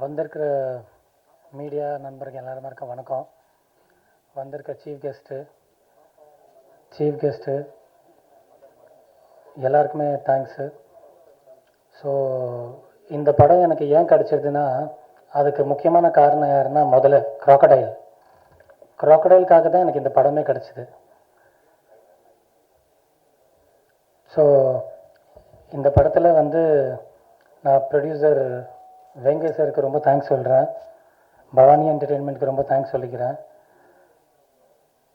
வந்திருக்கிற மீடியா நண்பர்கள் எல்லாருமே வணக்கம். வந்திருக்க சீஃப் கெஸ்ட்டு எல்லாருக்குமே தேங்க்ஸு. ஸோ இந்த படம் எனக்கு ஏன் கிடச்சிருதுன்னா, அதுக்கு முக்கியமான காரணம் யாருன்னா, முதல்ல க்ராக்கடைலுக்காக தான் எனக்கு இந்த படமே கிடச்சிது. ஸோ இந்த படத்தில் நான் ப்ரொடியூசர் வெங்கை சாருக்கு ரொம்ப தேங்க்ஸ் சொல்கிறேன். பவானி என்டர்டெயின்மெண்ட்க்கு ரொம்ப தேங்க்ஸ் சொல்லிக்கிறேன்.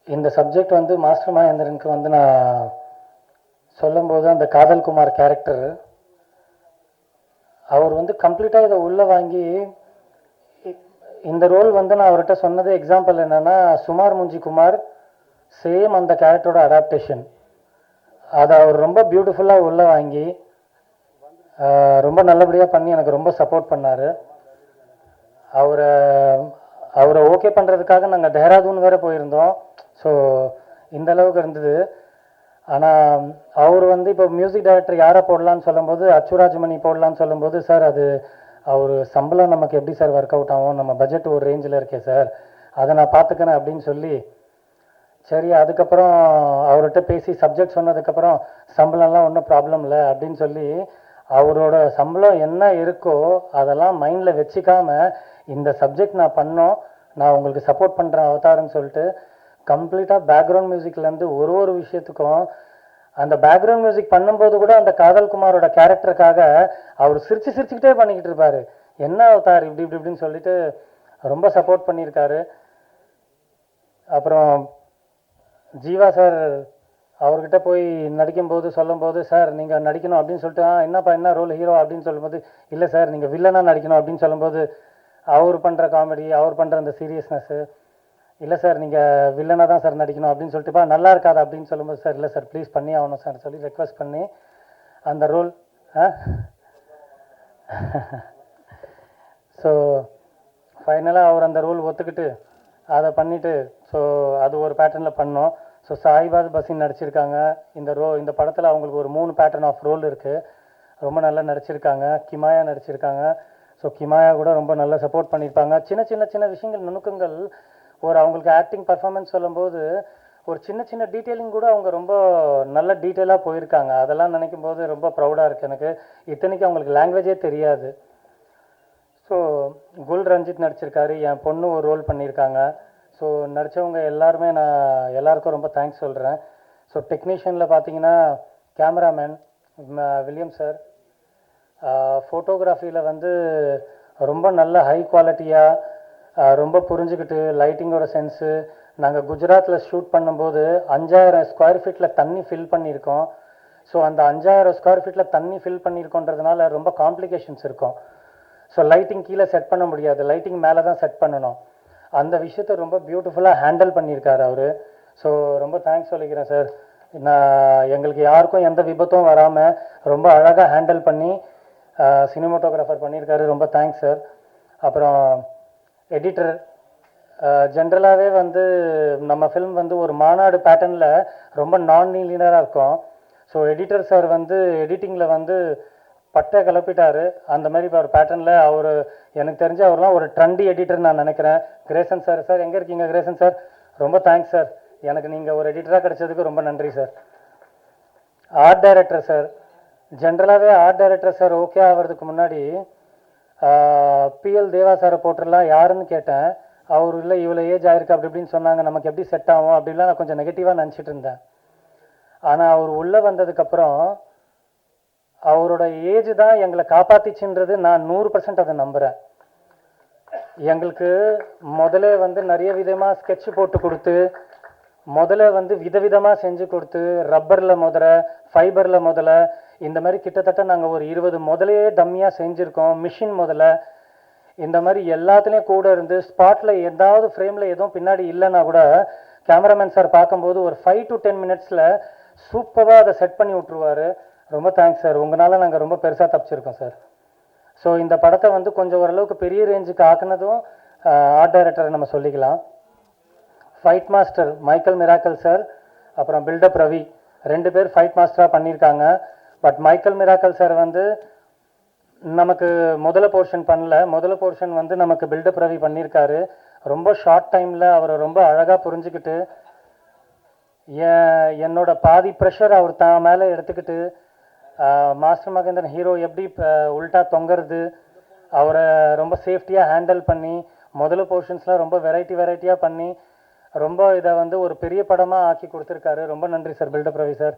இந்த சப்ஜெக்ட் மாஸ்டர் மகேந்திரனுக்கு நான் சொல்லும்போது, அந்த காதல் குமார் கேரக்டர் அவர் கம்ப்ளீட்டாக இதை உள்ளே வாங்கி இந்த ரோல் நான் அவர்கிட்ட சொன்னது எக்ஸாம்பிள் என்னென்னா, சுமார் முஞ்சி குமார் சேம் அந்த கேரக்டரோட அடாப்டேஷன். அதை அவர் ரொம்ப பியூட்டிஃபுல்லாக உள்ளே வாங்கி ரொம்ப நல்லபடியாக பண்ணி எனக்கு ரொம்ப சப்போர்ட் பண்ணார். அவரை ஓகே பண்ணுறதுக்காக நாங்கள் தேராதூன் வேறு போயிருந்தோம். ஸோ இந்த அளவுக்கு இருந்தது. ஆனால் அவர் இப்போ மியூசிக் டைரக்டர் யாரை போடலான்னு சொல்லும்போது, அச்சுராஜ்மணி போடலான்னு சொல்லும்போது, சார் அது அவர் சம்பளம் நமக்கு எப்படி சார் ஒர்க் அவுட் ஆகும், நம்ம பட்ஜெட் ஒரு ரேஞ்சில் இருக்கே சார், அதை நான் பார்த்துக்கிறேன் அப்படின்னு சொல்லி, சரி அதுக்கப்புறம் அவர்கிட்ட பேசி சப்ஜெக்ட் சொன்னதுக்கப்புறம் சம்பளம்லாம் ஒன்றும் ப்ராப்ளம் இல்லை அப்படின்னு சொல்லி, அவரோட சம்பளம் என்ன இருக்கோ அதெல்லாம் மைண்டில் வச்சுக்காம இந்த சப்ஜெக்ட் நான் பண்ணோம், நான் உங்களுக்கு சப்போர்ட் பண்ணுறேன் அவதாருன்னு சொல்லிட்டு கம்ப்ளீட்டாக பேக்ரவுண்ட் மியூசிக்லேருந்து ஒரு விஷயத்துக்கும் அந்த பேக்ரவுண்ட் மியூசிக் பண்ணும்போது கூட அந்த காதல் குமாரோட கேரக்டருக்காக அவர் சிரிச்சுக்கிட்டே பண்ணிக்கிட்டு இருப்பார். என்ன அவதார் இப்படி இப்படி இப்படின்னு சொல்லிட்டு ரொம்ப சப்போர்ட் பண்ணியிருக்காரு. அப்புறம் ஜீவா சார் அவர்கிட்ட போய் நடிக்கும்போது சொல்லும்போது, சார் நீங்கள் நடிக்கணும் அப்படின்னு சொல்லிட்டு, என்னப்பா என்ன ரோல் ஹீரோ அப்படின்னு சொல்லும்போது, இல்லை சார் நீங்கள் வில்லனாக நடிக்கணும் அப்படின்னு சொல்லும்போது, அவர் பண்ணுற காமெடி, அவர் பண்ணுற அந்த சீரியஸ்னஸ்ஸு, இல்லை சார் நீங்கள் வில்லனாக தான் சார் நடிக்கணும் அப்படின்னு சொல்லிட்டுப்பா நல்லா இருக்காது அப்படின்னு சொல்லும்போது, சார் இல்லை சார் ப்ளீஸ் பண்ணி ஆகணும் சார் சொல்லி ரெக்வஸ்ட் பண்ணி அந்த ரோல் ஸோ ஃபைனலாக அவர் அந்த ரோல் ஒத்துக்கிட்டு அதை பண்ணிவிட்டு, ஸோ அது ஒரு பேட்டர்னில் பண்ணோம். ஸோ சாய்பாஸ் பசின் நடிச்சிருக்காங்க. இந்த படத்தில் அவங்களுக்கு ஒரு 3 பேட்டர்ன் ஆஃப் ரோல் இருக்குது. ரொம்ப நல்லா நடிச்சிருக்காங்க. கிமாயா நடிச்சிருக்காங்க. ஸோ கிமாயா கூட ரொம்ப நல்லா சப்போர்ட் பண்ணியிருப்பாங்க. சின்ன விஷயங்கள், நுணுக்கங்கள், அவங்களுக்கு ஆக்டிங் பர்ஃபார்மன்ஸ் சொல்லும்போது ஒரு சின்ன டீட்டெயிலிங் கூட அவங்க ரொம்ப நல்ல டீட்டெயிலாக போயிருக்காங்க. அதெல்லாம் நினைக்கும் போது ரொம்ப ப்ரௌடாக இருக்குது எனக்கு. இத்தனைக்கு அவங்களுக்கு லாங்குவேஜே தெரியாது. ஸோ குல் ரஞ்சித் நடிச்சிருக்காரு. என் பொண்ணு ஒரு ரோல் பண்ணியிருக்காங்க. ஸோ நடித்தவங்க எல்லாருமே நான் எல்லாருக்கும் ரொம்ப தேங்க்ஸ் சொல்கிறேன். ஸோ டெக்னீஷியனில் பார்த்தீங்கன்னா கேமராமேன் வில்லியம் சார், ஃபோட்டோகிராஃபியில் ரொம்ப நல்ல ஹை குவாலிட்டியாக ரொம்ப புரிஞ்சுக்கிட்டு லைட்டிங்கோட சென்ஸு. நாங்கள் குஜராத்தில் ஷூட் பண்ணும்போது 5000 ஸ்கொயர் ஃபீட்டில் தண்ணி ஃபில் பண்ணியிருக்கோம். ஸோ அந்த 5000 ஸ்கொயர் ஃபீட்டில் தண்ணி ஃபில் பண்ணியிருக்கோன்றதுனால ரொம்ப காம்ப்ளிகேஷன்ஸ் இருக்கும். ஸோ லைட்டிங் கீழே செட் பண்ண முடியாது, லைட்டிங் மேலே தான் செட் பண்ணணும். அந்த விஷயத்தை ரொம்ப பியூட்டிஃபுல்லாக ஹேண்டில் பண்ணியிருக்காரு அவர். ஸோ ரொம்ப தேங்க்ஸ் சொல்லிக்கிறேன் சார். எங்களுக்கு யாருக்கும் எந்த விபத்தும் வராமல் ரொம்ப அழகாக ஹேண்டில் பண்ணி சினிமாட்டோகிராஃபர் பண்ணியிருக்காரு. ரொம்ப தேங்க்ஸ் சார். அப்புறம் எடிட்டர், ஜென்ரலாகவே நம்ம ஃபிலிம் ஒரு மாநாடு பேட்டர்னில் ரொம்ப நான் லீனியராக இருக்கும். ஸோ எடிட்டர் சார் எடிட்டிங்கில் பட்டை கிளப்பிட்டார். அந்த மாதிரி இப்போ ஒரு பேட்டர்னில் எனக்கு தெரிஞ்ச அவர்லாம் ஒரு ட்ரெண்டி எடிட்டர் நான் நினைக்கிறேன். கிரேசன் சார், சார் எங்கே இருக்கீங்க கிரேசன் சார்? ரொம்ப தேங்க்ஸ் சார், எனக்கு நீங்கள் ஒரு எடிட்டராக கிடைச்சதுக்கு ரொம்ப நன்றி சார். ஆர்ட் டைரக்டர் சார், ஜென்ரலாகவே ஆர்ட் டைரக்டர் சார் ஓகே ஆகிறதுக்கு முன்னாடி பிஎல் தேவா சாரை போட்டுடலாம் யாருன்னு கேட்டேன். அவர் இல்லை இவ்வளோ ஏஜ் ஆயிருக்கு அப்படி இப்படின்னு சொன்னாங்க, நமக்கு எப்படி செட் ஆகும் அப்படின்லாம் நான் கொஞ்சம் நெகட்டிவாக நினச்சிட்டு இருந்தேன். ஆனால் அவர் உள்ளே வந்ததுக்கப்புறம் அவரோட ஏஜ் தான் எங்களை காப்பாற்றிச்சுன்றது நான் 100% அதை நம்புகிறேன். எங்களுக்கு முதல்ல நிறைய விதமாக ஸ்கெட்ச் போட்டு கொடுத்து, முதல்ல விதவிதமாக செஞ்சு கொடுத்து, ரப்பரில் ஃபைபரில் இந்த மாதிரி கிட்டத்தட்ட நாங்கள் ஒரு 20 முதலையே டம்மியாக செஞ்சுருக்கோம். மிஷின் இந்த மாதிரி எல்லாத்துலேயும் கூட இருந்து ஸ்பாட்டில் ஏதாவது ஃப்ரேமில் எதுவும் பின்னாடி இல்லைன்னா கூட கேமராமேன் சார் பார்க்கும்போது ஒரு 5 to 10 மினிட்ஸில் சூப்பராக அதை செட் பண்ணி விட்ருவார். ரொம்ப தேங்க்ஸ் சார், உங்களால் நாங்கள் ரொம்ப பெருசாக தப்பிச்சிருக்கோம் சார். ஸோ இந்த படத்தை கொஞ்சம் ஓரளவுக்கு பெரிய ரேஞ்சுக்கு ஆக்குனதும் ஆர்ட் டைரக்டரை நம்ம சொல்லிக்கலாம். Fight master Michael miracle sir, அப்புறம் பில்டப் ரவி, 2 பேர் ஃபைட் மாஸ்டராக பண்ணியிருக்காங்க. பட் மைக்கேல் மிராக்கல் சார் நமக்கு முதல்ல போர்ஷன் பண்ணல. முதல்ல போர்ஷன் வந்து நமக்கு பில்டப் ரவி பண்ணியிருக்காரு. ரொம்ப ஷார்ட் டைமில் அவரை ரொம்ப அழகாக புரிஞ்சுக்கிட்டு என்னோட பாதி ப்ரெஷர் அவர் தான் மேலே எடுத்துக்கிட்டு மாஸ்டர் மகேந்திரன் ஹீரோ எப்படி உல்ட்டா தொங்குறது அவரை ரொம்ப சேஃப்டியாக ஹேண்டில் பண்ணி முதல்ல போர்ஷன்ஸ்லாம் ரொம்ப வெரைட்டியாக பண்ணி ரொம்ப இதை வந்து ஒரு பெரிய படமாக ஆக்கி கொடுத்துருக்காரு. ரொம்ப நன்றி sir buildup Ravi sir.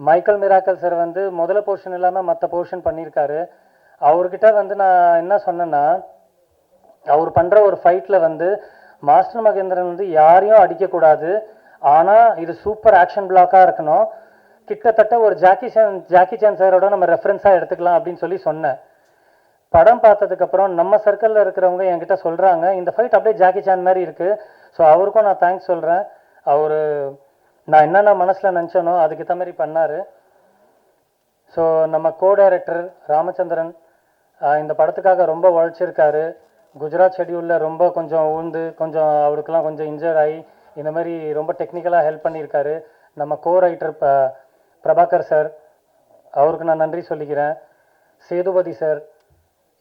Michael miracle sir வந்து முதல்ல போர்ஷன் இல்லாமல் மற்ற போர்ஷன் பண்ணியிருக்காரு. அவர்கிட்ட வந்து நான் என்ன சொன்னேன்னா, அவர் பண்ணுற ஒரு ஃபைட்டில் வந்து மாஸ்டர் மகேந்திரன் வந்து யாரையும் அடிக்கக்கூடாது, ஆனால் இது சூப்பர் ஆக்ஷன் பிளாக்காக இருக்கணும், கிட்டத்தட்ட ஒரு ஜாக்கி சான் சாரோட நம்ம ரெஃபரன்ஸாக எடுத்துக்கலாம் அப்படின்னு சொல்லி சொன்னேன். படம் பார்த்ததுக்கப்புறம் நம்ம சர்க்கிளில் இருக்கிறவங்க என்கிட்ட சொல்கிறாங்க, இந்த ஃபைட் அப்படியே ஜாக்கி சான் மாதிரி இருக்குது. ஸோ அவருக்கும் நான் தேங்க்ஸ் சொல்கிறேன். அவர் நான் என்னென்ன மனசில் நினச்சேனோ அதுக்கேற்ற மாதிரி பண்ணார். ஸோ நம்ம கோ டைரக்டர் ராமச்சந்திரன் இந்த படத்துக்காக ரொம்ப உழைச்சிருக்காரு. குஜராத் ஷெட்யூலில் ரொம்ப கொஞ்சம் ஊழ்ந்து கொஞ்சம் அவருக்கெல்லாம் கொஞ்சம் இன்ஜர் ஆகி இந்த மாதிரி ரொம்ப டெக்னிக்கலாக ஹெல்ப் பண்ணியிருக்காரு. நம்ம கோ ரைட்டர் பிரபாகர் சார், அவருக்கு நான் நன்றி சொல்லிக்கிறேன். சேதுபதி சார்,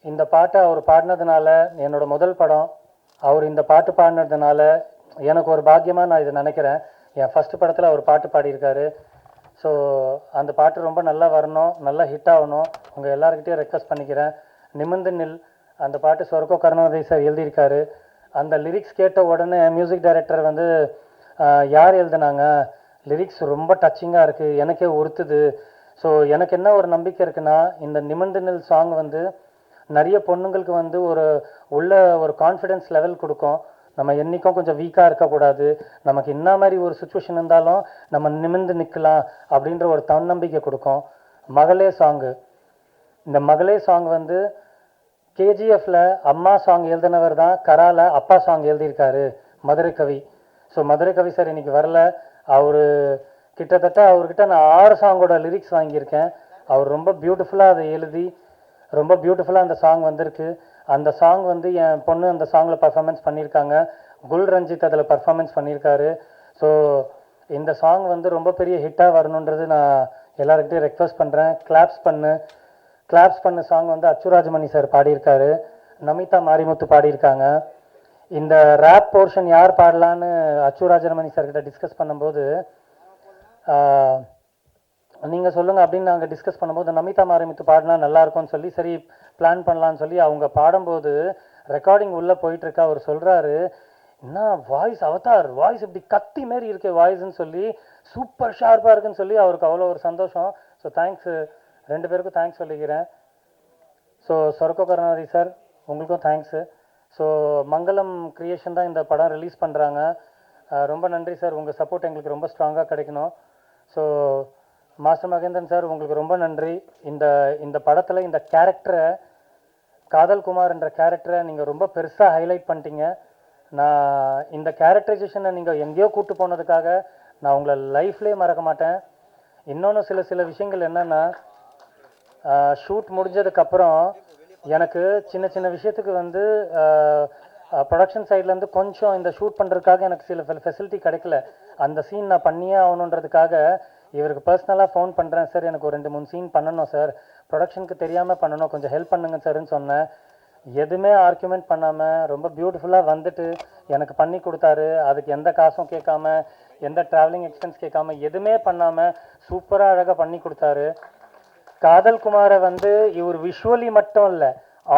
இந்த பாட்டை அவர் பாடினதுனால என்னோடய முதல் படம், அவர் இந்த பாட்டு பாடினதுனால எனக்கு ஒரு பாக்கியமாக நான் இதை நினைக்கிறேன். என் ஃபஸ்ட்டு படத்தில் அவர் பாட்டு பாடியிருக்காரு. ஸோ அந்த பாட்டு ரொம்ப நல்லா வரணும், நல்லா ஹிட் ஆகணும். உங்கள் எல்லாருக்கிட்டையும் ரெக்வஸ்ட் பண்ணிக்கிறேன். நிமிர்ந்து நில் அந்த பாட்டு சொர்க்கோ கருணாநிதி சார் எழுதியிருக்காரு. அந்த லிரிக்ஸ் கேட்ட உடனே மியூசிக் டைரக்டர் வந்து யார் எழுதுனாங்க, லிரிக்ஸ் ரொம்ப டச்சிங்காக இருக்குது, எனக்கே உறுத்துது. ஸோ எனக்கு என்ன ஒரு நம்பிக்கை இருக்குன்னா, இந்த நிமிர்ந்து நில் சாங் வந்து நிறைய பொண்ணுங்களுக்கு வந்து உள்ள ஒரு கான்ஃபிடென்ஸ் லெவல் கொடுக்கும். நம்ம என்றைக்கும் கொஞ்சம் வீக்காக இருக்கக்கூடாது, நமக்கு என்ன மாதிரி ஒரு சுச்சுவேஷன் இருந்தாலும் நம்ம நிமிர்ந்து நிற்கலாம் அப்படின்ற ஒரு தன்னம்பிக்கை கொடுக்கும். மகளே சாங்கு, இந்த மகளே சாங் வந்து கேஜிஎஃப்ல அம்மா சாங் எழுதினவர் தான் கரால அப்பா சாங் எழுதியிருக்காரு, மதுரை கவி. ஸோ மதுரை கவி சார் இன்னைக்கு வரல. அவர் கிட்டத்தட்ட அவர்கிட்ட நான் 6 சாங்கோட லிரிக்ஸ் வாங்கியிருக்கேன். அவர் ரொம்ப பியூட்டிஃபுல்லாக அதை எழுதி ரொம்ப பியூட்டிஃபுல்லாக அந்த சாங் வந்திருக்கு. அந்த சாங் வந்து என் பொண்ணு அந்த சாங்கில் பர்ஃபார்மன்ஸ் பண்ணியிருக்காங்க. குல் ரஞ்சித் அதில் பர்ஃபார்மன்ஸ் பண்ணியிருக்காரு. ஸோ இந்த சாங் வந்து ரொம்ப பெரிய ஹிட்டாக வரணுன்றது நான் எல்லாருக்கிட்டையும் ரெக்வஸ்ட் பண்ணுறேன். கிளாப்ஸ் பண்ண சாங் வந்து அச்சுராஜமணி சார் பாடியிருக்காரு, நமிதா மாரிமுத்து பாடியிருக்காங்க. இந்த ரேப் போர்ஷன் யார் பாடலான்னு அச்சுராஜமணி சார்கிட்ட டிஸ்கஸ் பண்ணும்போது நீங்கள் சொல்லுங்கள் அப்படின்னு நாங்கள் டிஸ்கஸ் பண்ணும்போது நமிதா மாரிமுத்து பாடினா நல்லாயிருக்கும்னு சொல்லி சரி பிளான் பண்ணலான்னு சொல்லி அவங்க பாடும்போது ரெக்கார்டிங் உள்ளே போயிட்டுருக்கா. அவர் சொல்கிறாரு, என்ன வாய்ஸ் அவதார் வாய்ஸ் இப்படி கத்தி மாரி இருக்கு வாய்ஸ்ன்னு சொல்லி, சூப்பர் ஷார்ப்பாக இருக்குன்னு சொல்லி அவருக்கு அவ்வளோ ஒரு சந்தோஷம். ஸோ தேங்க்ஸ், 2 பேருக்கும் தேங்க்ஸ் சொல்லிக்கிறேன். ஸோ சொர்க்கோ கருணாநிதி சார் உங்களுக்கும் தேங்க்ஸு. ஸோ மங்களம் கிரியேஷன் தான் இந்த படம் ரிலீஸ் பண்ணுறாங்க. ரொம்ப நன்றி சார், உங்கள் சப்போர்ட் எங்களுக்கு ரொம்ப ஸ்ட்ராங்காக கிடைக்கணும். ஸோ மாஸ்டர் மகேந்திரன் சார் உங்களுக்கு ரொம்ப நன்றி. இந்த படத்தில் இந்த கேரக்டரை, காதல் குமார் என்ற கேரக்டரை நீங்கள் ரொம்ப பெருசாக ஹைலைட் பண்ணிட்டீங்க. நான் இந்த கேரக்டரைசேஷனை நீங்கள் எங்கேயோ கூப்பிட்டு போனதுக்காக நான் உங்களை லைஃப்லேயே மறக்க மாட்டேன். இன்னொன்று சில விஷயங்கள் என்னென்னா, ஷூட் முடிஞ்சதுக்கப்புறம் எனக்கு சின்ன விஷயத்துக்கு வந்து ப்ரொடக்ஷன் சைட்லேருந்து கொஞ்சம் இந்த ஷூட் பண்ணுறதுக்காக எனக்கு சில ஃபெசிலிட்டி கிடைக்கல. அந்த சீன் நான் பண்ணியே ஆகணுன்றதுக்காக இவருக்கு பர்சனலாக ஃபோன் பண்ணுறேன், சார் எனக்கு ஒரு 2-3 சீன் பண்ணணும் சார், ப்ரொடக்ஷனுக்கு தெரியாமல் பண்ணணும், கொஞ்சம் ஹெல்ப் பண்ணுங்க சார்ன்னு சொன்னேன். எதுவுமே ஆர்கியூமெண்ட் பண்ணாமல் ரொம்ப பியூட்டிஃபுல்லாக வந்துட்டு எனக்கு பண்ணி கொடுத்தாரு. அதுக்கு எந்த காசும் கேட்காம, எந்த ட்ராவலிங் எக்ஸ்பென்ஸ் கேட்காம, எதுவுமே பண்ணாமல் சூப்பராக அழகாக பண்ணி கொடுத்தாரு. காதல் குமாரை வந்து இவர் விஷுவலி மட்டும் இல்லை,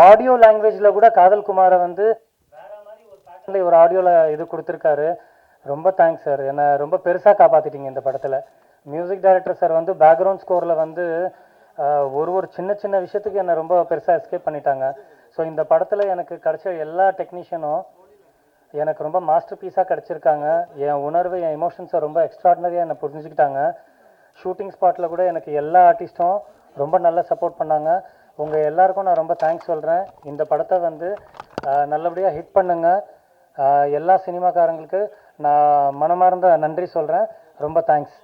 ஆடியோ லாங்குவேஜில் கூட காதல் குமாரை வந்து வேற மாதிரி ஒரு பேட்டர்னில் இவர் ஆடியோவில் இது கொடுத்துருக்காரு. ரொம்ப தேங்க்ஸ் சார், என்னை ரொம்ப பெருசாக காப்பாற்றிட்டீங்க இந்த படத்தில். மியூசிக் டைரக்டர் சார் வந்து பேக்ரவுண்ட் ஸ்கோரில் வந்து ஒரு சின்ன விஷயத்துக்கு என்னை ரொம்ப பெருசாக எஸ்கேப் பண்ணிட்டாங்க. ஸோ இந்த படத்தில் எனக்கு கிடைச்ச எல்லா டெக்னீஷியனும் எனக்கு ரொம்ப மாஸ்டர் பீஸாக கிடச்சிருக்காங்க. என் உணர்வு, என் எமோஷன்ஸை ரொம்ப எக்ஸ்ட்ராடினரியாக என்னை புரிஞ்சுக்கிட்டாங்க. ஷூட்டிங் ஸ்பாட்டில் கூட எனக்கு எல்லா ஆர்டிஸ்ட்டும் ரொம்ப நல்லா சப்போர்ட் பண்ணாங்க. உங்கள் எல்லாருக்கும் நான் ரொம்ப தேங்க்ஸ் சொல்கிறேன். இந்த படத்தை வந்து நல்லபடியாக ஹிட் பண்ணுங்கள். எல்லா சினிமாக்காரங்களுக்கு நான் மனமார்ந்த நன்றி சொல்கிறேன். ரொம்ப தேங்க்ஸ்.